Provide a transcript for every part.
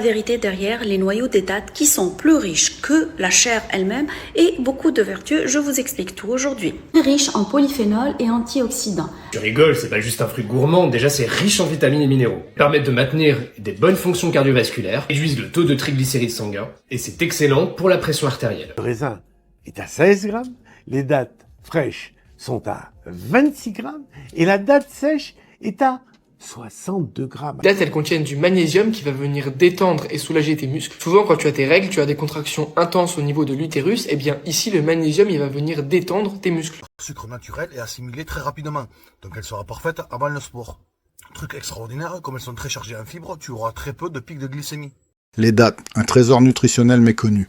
vérité derrière les noyaux des dattes qui sont plus riches que la chair elle-même et beaucoup de vertus. Je vous explique tout aujourd'hui. Riche en polyphénol et antioxydants. Tu rigoles, c'est pas juste un fruit gourmand, déjà c'est riche en vitamines et minéraux. Permettent de maintenir des bonnes fonctions cardiovasculaires, réduisent le taux de triglycérides sanguins, et c'est excellent pour la pression artérielle. Le raisin est à 16 grammes, les dattes fraîches sont à 26 grammes, et la date sèche est à 62 grammes. Les dattes, elles contiennent du magnésium qui va venir détendre et soulager tes muscles. Souvent, quand tu as tes règles, tu as des contractions intenses au niveau de l'utérus, et bien ici, le magnésium, il va venir détendre tes muscles. Le sucre naturel est assimilé très rapidement, donc elle sera parfaite avant le sport. Truc extraordinaire, comme elles sont très chargées en fibres, tu auras très peu de pics de glycémie. Les dattes, un trésor nutritionnel méconnu.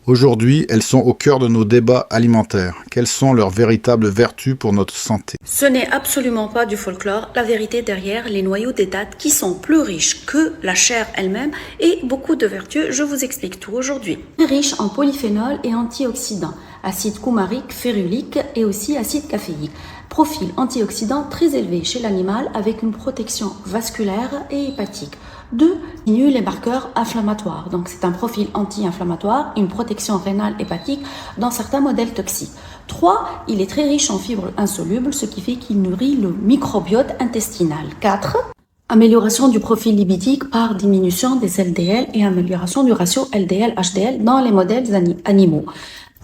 Aujourd'hui, elles sont au cœur de nos débats alimentaires. Quelles sont leurs véritables vertus pour notre santé? Ce n'est absolument pas du folklore, la vérité derrière les noyaux des dattes qui sont plus riches que la chair elle-même et beaucoup de vertus. Je vous explique tout aujourd'hui. Riche en polyphénol et antioxydants, acide coumarique, férulique et aussi acide caféique. Profil antioxydant très élevé chez l'animal avec une protection vasculaire et hépatique. 2. Diminue les marqueurs inflammatoires. Donc c'est un profil anti-inflammatoire, une protection rénale hépatique dans certains modèles toxiques. 3. Il est très riche en fibres insolubles, ce qui fait qu'il nourrit le microbiote intestinal. 4. Amélioration du profil lipidique par diminution des LDL et amélioration du ratio LDL-HDL dans les modèles animaux.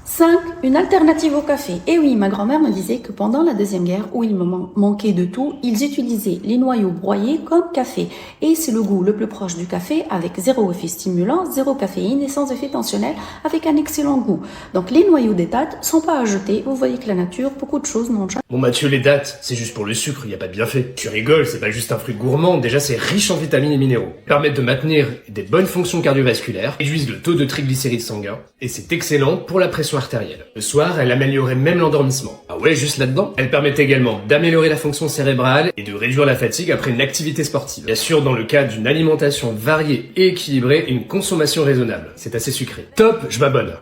5. Une alternative au café. Et oui, ma grand-mère me disait que pendant la Deuxième Guerre, où il me manquait de tout, ils utilisaient les noyaux broyés comme café. Et c'est le goût le plus proche du café, avec zéro effet stimulant, zéro caféine et sans effet tensionnel, avec un excellent goût. Donc les noyaux des dattes sont pas à jeter. Vous voyez que la nature, beaucoup de choses n'ont jamais... Bon Mathieu, les dattes, c'est juste pour le sucre, y a pas de bienfait. Tu rigoles, c'est pas juste un fruit gourmand, déjà c'est riche en vitamines et minéraux. Permettent de maintenir des bonnes fonctions cardiovasculaires, réduisent le taux de triglycérides sanguins, et c'est excellent pour la pression artérielle. Le soir, elle améliorait même l'endormissement. Ah ouais, juste là-dedans. Elle permet également d'améliorer la fonction cérébrale et de réduire la fatigue après une activité sportive. Bien sûr, dans le cas d'une alimentation variée et équilibrée et une consommation raisonnable. C'est assez sucré. Top, je m'abonne.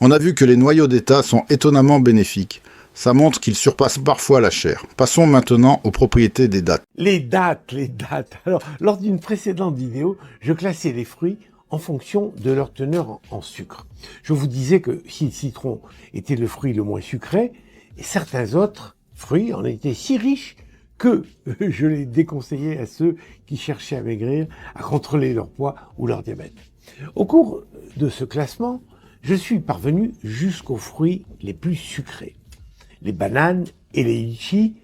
On a vu que les noyaux d'état sont étonnamment bénéfiques. Ça montre qu'ils surpassent parfois la chair. Passons maintenant aux propriétés des dattes. Les dattes. Alors, lors d'une précédente vidéo, je classais les fruits en fonction de leur teneur en sucre. Je vous disais que si le citron était le fruit le moins sucré, et certains autres fruits en étaient si riches que je les déconseillais à ceux qui cherchaient à maigrir, à contrôler leur poids ou leur diabète. Au cours de ce classement, je suis parvenu jusqu'aux fruits les plus sucrés. Les bananes et les litchis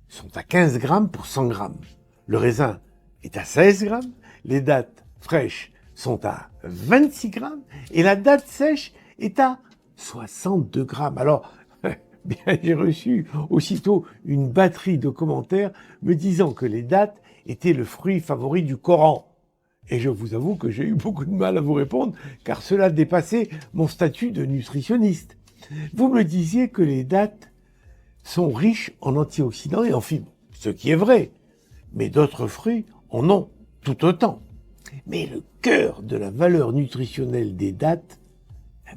sont à 15 grammes pour 100 grammes. Le raisin est à 16 grammes. Les dattes fraîches sont à 26 grammes et la date sèche est à 62 grammes. Alors, bien, j'ai reçu aussitôt une batterie de commentaires me disant que les dattes étaient le fruit favori du Coran. Et je vous avoue que j'ai eu beaucoup de mal à vous répondre car cela dépassait mon statut de nutritionniste. Vous me disiez que les dattes sont riches en antioxydants et en fibres, ce qui est vrai, mais d'autres fruits en ont tout autant. Mais le cœur de la valeur nutritionnelle des dattes,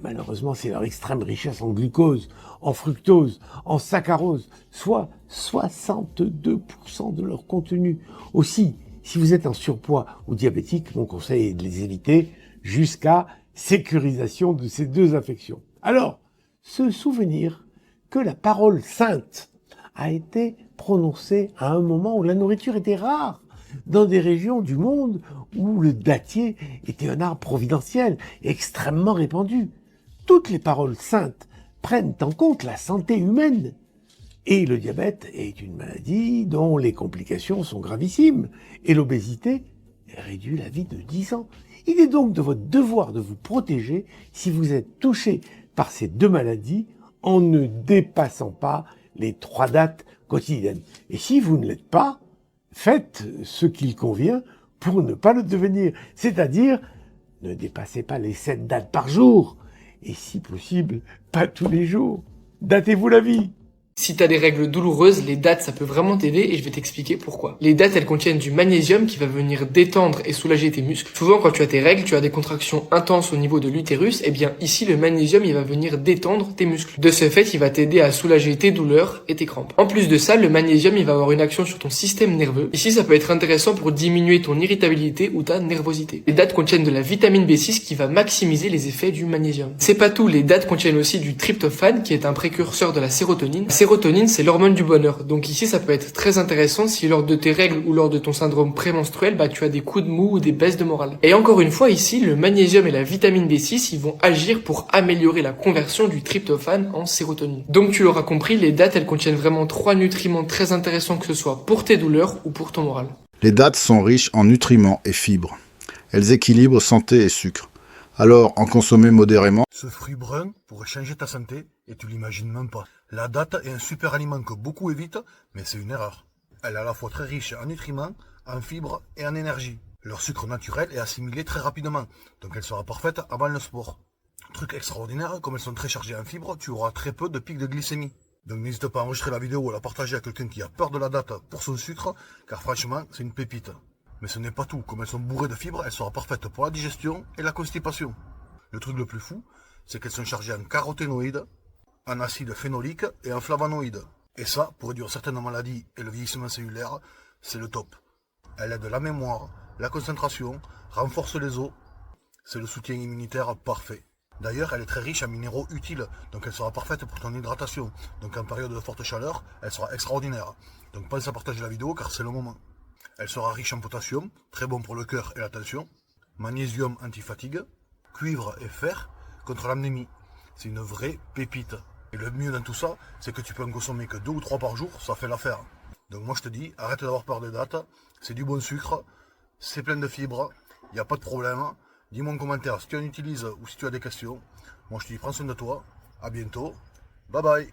malheureusement, c'est leur extrême richesse en glucose, en fructose, en saccharose, soit 62% de leur contenu. Aussi, si vous êtes en surpoids ou diabétique, mon conseil est de les éviter jusqu'à sécurisation de ces deux affections. Alors, se souvenir que la parole sainte a été prononcée à un moment où la nourriture était rare, dans des régions du monde où le dattier était un arbre providentiel extrêmement répandu. Toutes les paroles saintes prennent en compte la santé humaine. Et le diabète est une maladie dont les complications sont gravissimes. Et l'obésité réduit la vie de 10 ans. Il est donc de votre devoir de vous protéger si vous êtes touché par ces deux maladies en ne dépassant pas les 3 dates quotidiennes. Et si vous ne l'êtes pas, faites ce qu'il convient pour ne pas le devenir. C'est-à-dire, ne dépassez pas les 7 dates par jour. Et si possible, pas tous les jours. Datez-vous la vie. Si t'as des règles douloureuses, les dattes ça peut vraiment t'aider et je vais t'expliquer pourquoi. Les dattes elles contiennent du magnésium qui va venir détendre et soulager tes muscles. Souvent quand tu as tes règles, tu as des contractions intenses au niveau de l'utérus, et bien ici le magnésium il va venir détendre tes muscles. De ce fait, il va t'aider à soulager tes douleurs et tes crampes. En plus de ça, le magnésium il va avoir une action sur ton système nerveux. Ici ça peut être intéressant pour diminuer ton irritabilité ou ta nervosité. Les dattes contiennent de la vitamine B6 qui va maximiser les effets du magnésium. C'est pas tout, les dattes contiennent aussi du tryptophane qui est un précurseur de la sérotonine. La sérotonine, c'est l'hormone du bonheur. Donc ici, ça peut être très intéressant si lors de tes règles ou lors de ton syndrome prémenstruel, tu as des coups de mou ou des baisses de morale. Et encore une fois, ici, le magnésium et la vitamine B6, ils vont agir pour améliorer la conversion du tryptophane en sérotonine. Donc tu l'auras compris, les dattes, elles contiennent vraiment 3 nutriments très intéressants que ce soit pour tes douleurs ou pour ton moral. Les dattes sont riches en nutriments et fibres. Elles équilibrent santé et sucre. Alors, en consommer modérément. Ce fruit brun pourrait changer ta santé et tu l'imagines même pas. La date est un super aliment que beaucoup évitent, mais c'est une erreur. Elle est à la fois très riche en nutriments, en fibres et en énergie. Leur sucre naturel est assimilé très rapidement, donc elle sera parfaite avant le sport. Truc extraordinaire, comme elles sont très chargées en fibres, tu auras très peu de pics de glycémie. Donc n'hésite pas à enregistrer la vidéo ou à la partager à quelqu'un qui a peur de la date pour son sucre, car franchement, c'est une pépite. Mais ce n'est pas tout, comme elles sont bourrées de fibres, elle sera parfaite pour la digestion et la constipation. Le truc le plus fou, c'est qu'elles sont chargées en caroténoïdes, en acide phénolique et en flavonoïdes. Et ça, pour réduire certaines maladies et le vieillissement cellulaire, c'est le top. Elle aide la mémoire, la concentration, renforce les os. C'est le soutien immunitaire parfait. D'ailleurs, elle est très riche en minéraux utiles, donc elle sera parfaite pour ton hydratation. Donc en période de forte chaleur, elle sera extraordinaire. Donc pense à partager la vidéo car c'est le moment. Elle sera riche en potassium, très bon pour le cœur et la tension. Magnésium anti-fatigue. Cuivre et fer contre l'anémie. C'est une vraie pépite. Et le mieux dans tout ça, c'est que tu peux en consommer que 2 ou 3 par jour, ça fait l'affaire. Donc moi je te dis, arrête d'avoir peur des dates, c'est du bon sucre, c'est plein de fibres, il n'y a pas de problème. Dis-moi en commentaire si tu en utilises ou si tu as des questions. Moi je te dis prends soin de toi, à bientôt, bye bye.